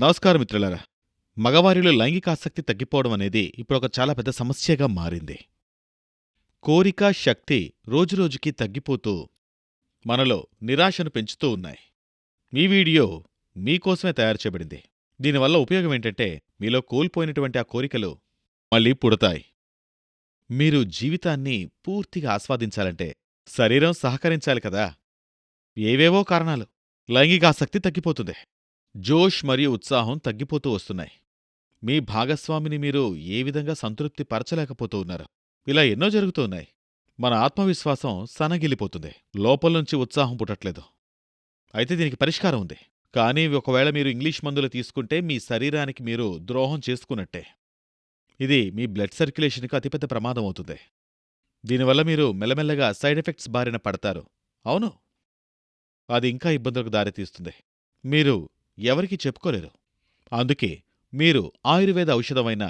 నమస్కారం మిత్రులారా. మగవారిలో లైంగికాసక్తి తగ్గిపోవడం అనేది ఇప్పుడొక చాలా పెద్ద సమస్యగా మారింది. కోరిక, శక్తి రోజురోజుకీ తగ్గిపోతూ మనలో నిరాశను పెంచుతూ ఉన్నాయి. ఈ వీడియో మీకోసమే తయారు చేయబడింది. దీనివల్ల ఉపయోగమేంటంటే మీలో కోల్పోయినటువంటి ఆ కోరికలు మళ్ళీ పుడతాయి. మీరు జీవితాన్ని పూర్తిగా ఆస్వాదించాలంటే శరీరం సహకరించాలి కదా! ఏవేవో కారణాలు లైంగికాసక్తి తగ్గిపోతుంది. జోష్ మరియు ఉత్సాహం తగ్గిపోతూ వస్తున్నాయి. మీ భాగస్వామిని మీరు ఏ విధంగా సంతృప్తి పరచలేకపోతూ ఉన్నారు. ఇలా ఎన్నో జరుగుతూ ఉన్నాయి. మన ఆత్మవిశ్వాసం సన్నగిల్లిపోతుంది. లోపల్నుంచి ఉత్సాహం పుట్టట్లేదు. అయితే దీనికి పరిష్కారం ఉంది. కానీ ఒకవేళ మీరు ఇంగ్లీష్ మందులు తీసుకుంటే మీ శరీరానికి మీరు ద్రోహం చేసుకున్నట్టే. ఇది మీ బ్లడ్ సర్క్యులేషన్కి అతిపెద్ద ప్రమాదం అవుతుంది. దీనివల్ల మీరు మెల్లమెల్లగా సైడ్ ఎఫెక్ట్స్ బారిన పడతారు. అవును, అది ఇంకా ఇబ్బందులకు దారితీస్తుంది. మీరు ఎవరికీ చెప్పుకోలేరు. అందుకే మీరు ఆయుర్వేద ఔషధమైన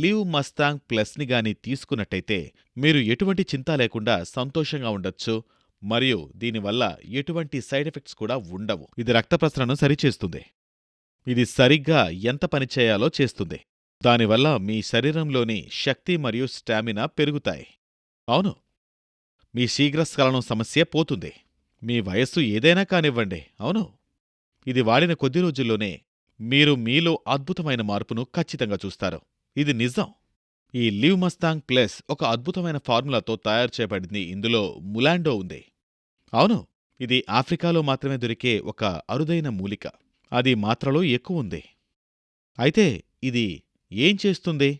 లివ్ మస్తాంగ్ ప్లస్ని గాని తీసుకున్నట్టయితే మీరు ఎటువంటి చింతా లేకుండా సంతోషంగా ఉండొచ్చు. మరియు దీనివల్ల ఎటువంటి సైడ్ ఎఫెక్ట్స్ కూడా ఉండవు. ఇది రక్త ప్రసరణను సరిచేస్తుంది. ఇది సరిగ్గా ఎంత పనిచేయాలో చేస్తుంది. దానివల్ల మీ శరీరంలోని శక్తి మరియు స్టామినా పెరుగుతాయి. అవును, మీ శీఘ్రస్ఖలనం సమస్య పోతుంది. మీ వయస్సు ఏదైనా కానివ్వండి. అవును, ఇది వాడిన కొద్ది రోజుల్లోనే మీరు మీలో అద్భుతమైన మార్పును ఖచ్చితంగా చూస్తారు. ఇది నిజం. ఈ లివ్ మస్తాంగ్ ప్లస్ ఒక అద్భుతమైన ఫార్ములాతో తయారు చేయబడింది. ఇందులో ములాండో ఉంది. అవును, ఇది ఆఫ్రికాలో మాత్రమే దొరికే ఒక అరుదైన మూలిక. అది మాత్రలో ఎక్కువుంది. అయితే ఇది ఏం చేస్తుంది?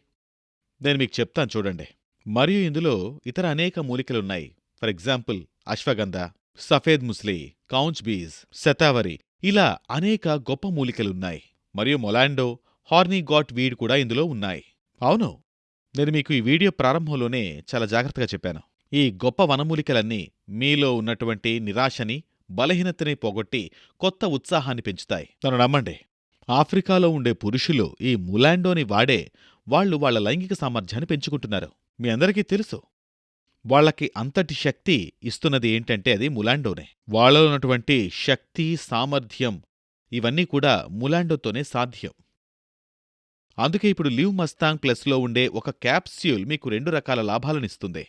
నేను మీకు చెప్తాను చూడండి. మరియు ఇందులో ఇతర అనేక మూలికలున్నాయి. ఫర్ ఎగ్జాంపుల్ అశ్వగంధ, సఫేద్ ముస్లి, కౌంచ్ బీజ్, శతావరి, ఇలా అనేక గొప్ప మూలికలున్నాయి. మరియు మొలాండో, హార్నీగాట్ వీడ్ కూడా ఇందులో ఉన్నాయి. అవును, నేను మీకు ఈ వీడియో ప్రారంభంలోనే చాలా జాగ్రత్తగా చెప్పాను. ఈ గొప్ప వనమూలికలన్నీ మీలో ఉన్నటువంటి నిరాశని, బలహీనతని పోగొట్టి కొత్త ఉత్సాహాన్ని పెంచుతాయి. నన్ను నమ్మండి, ఆఫ్రికాలో ఉండే పురుషులు ఈ ములాండోని వాడే వాళ్లు వాళ్ల లైంగిక సామర్థ్యాన్ని పెంచుకుంటున్నారు. మీ అందరికీ తెలుసు. వాళ్లకి అంతటి శక్తి ఇస్తున్నది ఏంటంటే అది ములాండోనే. వాళ్లలో ఉన్నటువంటి శక్తి, సామర్థ్యం ఇవన్నీ కూడా ములాండోతోనే సాధ్యం. అందుకే ఇప్పుడు లివ్ మస్తాంగ్ ప్లస్లో ఉండే ఒక క్యాప్స్యూల్ మీకు 2 రకాల లాభాలనిస్తుంది.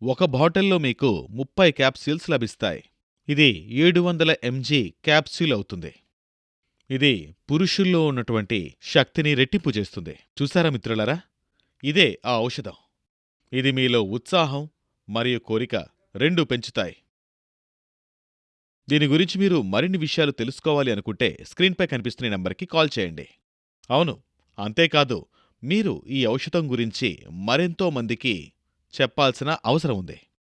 ఒక బాటిల్లో మీకు 30 క్యాప్స్యూల్స్ లభిస్తాయి. ఇది 700 mg క్యాప్స్యూల్ అవుతుంది. ఇది పురుషుల్లో ఉన్నటువంటి శక్తిని రెట్టింపు చేస్తుంది. చూసారా మిత్రులారా? ఇదే ఆ ఔషధం. ఇది మీలో ఉత్సాహం మరియు కోరిక రెండూ పెంచుతాయి. దీని గురించి మీరు మరిన్ని విషయాలు తెలుసుకోవాలి అనుకుంటే స్క్రీన్పై కనిపిస్తున్న నంబర్కి కాల్ చేయండి. అవును, అంతేకాదు, మీరు ఈ ఔషధం గురించి మరెంతో మందికి చెప్పాల్సిన అవసరం ఉంది.